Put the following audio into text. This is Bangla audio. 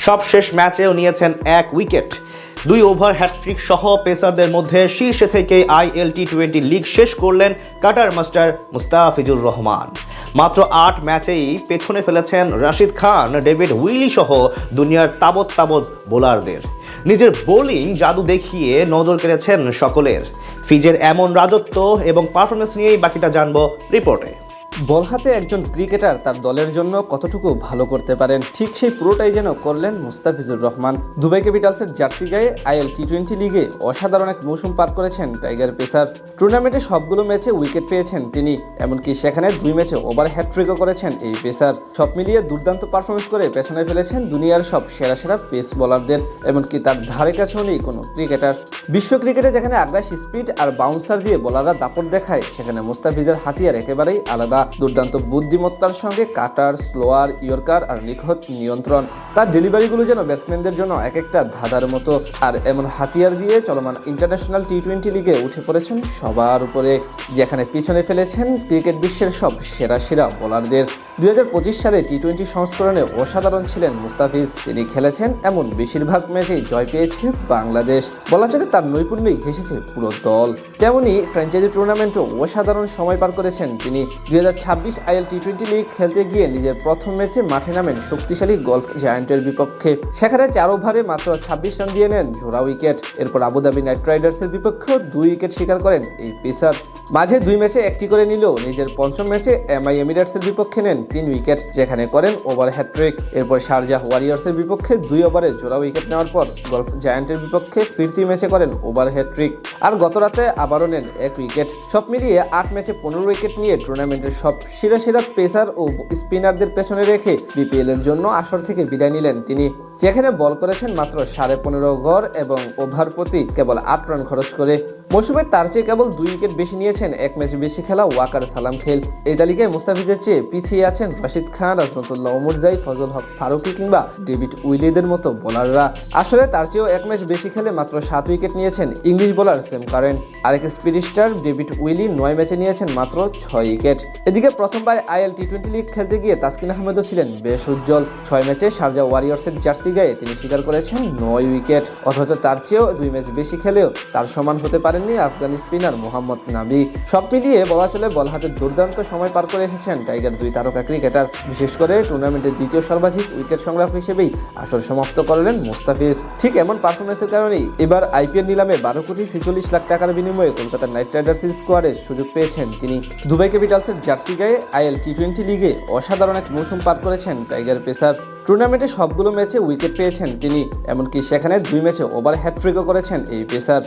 সব শেষ ম্যাচেও নিয়েছেন 1 উইকেট। 2 ওভার হ্যাটট্রিক সহ পেসারদের মধ্যে শীর্ষে থেকে আইএল টি-20 লিগ শেষ করলেন কাটার মাস্টার মুস্তাফিজুর রহমান। মাত্র 8 ম্যাচেই পেছনে ফেলেছেন রাশিদ খান, ডেভিড উইলি সহ দুনিয়ার তাবৎ বোলারদের। নিজের বোলিং জাদু দেখিয়ে নজর কেড়েছেন সকলের। ফিজের এমন রাজত্ব এবং পারফরমেন্স নিয়েই বাকিটা জানবো রিপোর্টে। বল হাতে একজন ক্রিকেটার তার দলের জন্য কতটুকু ভালো করতে পারেন, ঠিক সেই পুরোটাই যেন করলেন মুস্তাফিজুর রহমান। দুবাই ক্যাপিটালসের জার্সি গায়ে আইএল টি-20 লিগে অসাধারণ এক মৌসুম পার করেছেন টাইগার পেসার। টুর্নামেন্টে সবগুলো ম্যাচে উইকেট পেয়েছেন তিনি, এমনকি সেখানে 2 ম্যাচে ওভার হ্যাটট্রিকও করেছেন এই পেসার। সব মিলিয়ে দুর্দান্ত পারফরমেন্স করে পেছনে ফেলেছেন দুনিয়ার সব সেরা পেস বোলারদের, এমনকি তার ধারে কাছেও নেই কোনো ক্রিকেটার। বিশ্ব ক্রিকেটে যেখানে আগ্রাসী স্পিড আর বাউন্সার দিয়ে বোলাররা দাপট দেখায়, সেখানে মুস্তাফিজের হাতিয়ার একেবারেই আলাদা। দুর্দান্ত বুদ্ধিমত্তার সঙ্গে কাটার, স্লোয়ার, ইয়র্কার আর নিখুঁত নিয়ন্ত্রণ। তার ডেলিভারিগুলো যেন ব্যাটসম্যানদের জন্য এক একটা ধাঁধার মতো। আর এমন হাতিয়ার দিয়ে চলমান ইন্টারন্যাশনাল টি-20 লিগে উঠে পড়েছেন সবার উপরে, যেখানে পিছনে ফেলেছেন ক্রিকেট বিশ্বের সব সেরা বোলারদের। 2025 সালে টি-20 সংস্করণে অসাধারণ ছিলেন মুস্তাফিজ। তিনি খেলেছেন এমন বেশিরভাগ ম্যাচেই জয় পেয়েছে বাংলাদেশ। বলা চলে তার নৈপুণ্যেই হেসেছে পুরো দল। তেমনই ফ্র্যাঞ্চাইজি টুর্নামেন্টও অসাধারণ সময় পার করেছেন তিনি। 2026 আইএল টি-20 লিগ খেলতে গিয়ে নিজের প্রথম ম্যাচে মাঠে নামেন শক্তিশালী গলফ জায়ান্টের বিপক্ষে। সেখানে 4 ওভারে মাত্র 26 রান দিয়ে নেন জোড়া উইকেট। এরপর আবুধাবি নাইট রাইডার্সের বিপক্ষেও 2 উইকেট শিকার করেন এই পেসার। মাঝে 2 ম্যাচে একটি করে নিলেও নিজের পঞ্চম ম্যাচে এমআই এমিরেটসের বিপক্ষে নেন 3 উইকেট, যেখানে করেন ওভার হ্যাটট্রিক। এরপর শারজাহ ওয়ারিয়র্সের বিপক্ষে 2 ওভারে জোড়া উইকেট নেওয়ার পর গলফ জায়ান্টের বিপক্ষে ফিরতি ম্যাচে করেন ওভার হ্যাটট্রিক। আর গতরাতে আবারও নেন 1 উইকেট। সব মিলিয়ে 8 ম্যাচে 15 উইকেট নিয়ে টুর্নামেন্টের সব সেরা পেসার ও স্পিনারদের পেছনে রেখে বিপিএল এর জন্য আসর থেকে বিদায় নিলেন তিনি, যেখানে বল করেছেন মাত্র 15.5 গড় এবং ওভার প্রতি কেবল 8 রান খরচ করে। মৌসুমে তার চেয়ে কেবল 2 উইকেট বেশি নিয়েছেন 1 ম্যাচে বেশি খেলা ওয়াকার সালাম খেল। এই তালিকায় মুস্তাফিজের চেয়ে পিছিয়ে আছেন রাশিদ খান, রাজনতুল্লাহ ওমরজাই, ফজল হক ফারুকি কিংবা ডেভিড উইলিদের মতো বোলাররা। আসলে তার চেয়েও 1 ম্যাচ বেশি খেলে মাত্র 7 উইকেট নিয়েছেন ইংলিশ বোলার সেম কারেন। আরেক স্পিড স্টার ডেভিড উইলি 9 ম্যাচে নিয়েছেন মাত্র 6 উইকেট। এদিকে প্রথমবার আইএল টি-20 লিগ খেলতে গিয়ে তাসকিন আহমেদও ছিলেন বেশ উজ্জ্বল। 6 ম্যাচে শারজাহ ওয়ারিয়র্সের জার্সি গায়ে তিনি শিকার করেছেন 9 উইকেট। অথচ তার চেয়েও 2 ম্যাচ বেশি খেলেও তার সমান হতে পারেননি আফগানি স্পিনার মোহাম্মদ নাবি। সব মিলিয়ে বলা চলে বল হাতে দুর্দান্ত সময় পার করে এসেছেন টাইগার 2 তারকা ক্রিকেটার। বিশেষ করে টুর্নামেন্টের দ্বিতীয় সর্বাধিক উইকেট সংগ্রাহক হিসেবেই আসর সমাপ্ত করলেন মুস্তাফিজ। ঠিক এমন পারফরমেন্সের কারণেই এবার আইপিএল নিলামে 12.46 কোটি টাকার বিনিময়ে কলকাতা নাইট রাইডার্সের স্কোয়াডে সুযোগ পেয়েছেন তিনি। দুবাই ক্যাপিটালসের জার্সি গায়ে আইএল টি-20 লিগে অসাধারণ এক মৌসুম পার করেছেন টাইগার পেসার। টুর্নামেন্টে সবগুলো ম্যাচে উইকেট পেয়েছেন তিনি, এমনকি সেখানে 2 ম্যাচে ওভার হ্যাটট্রিকও করেছেন এই পেসার।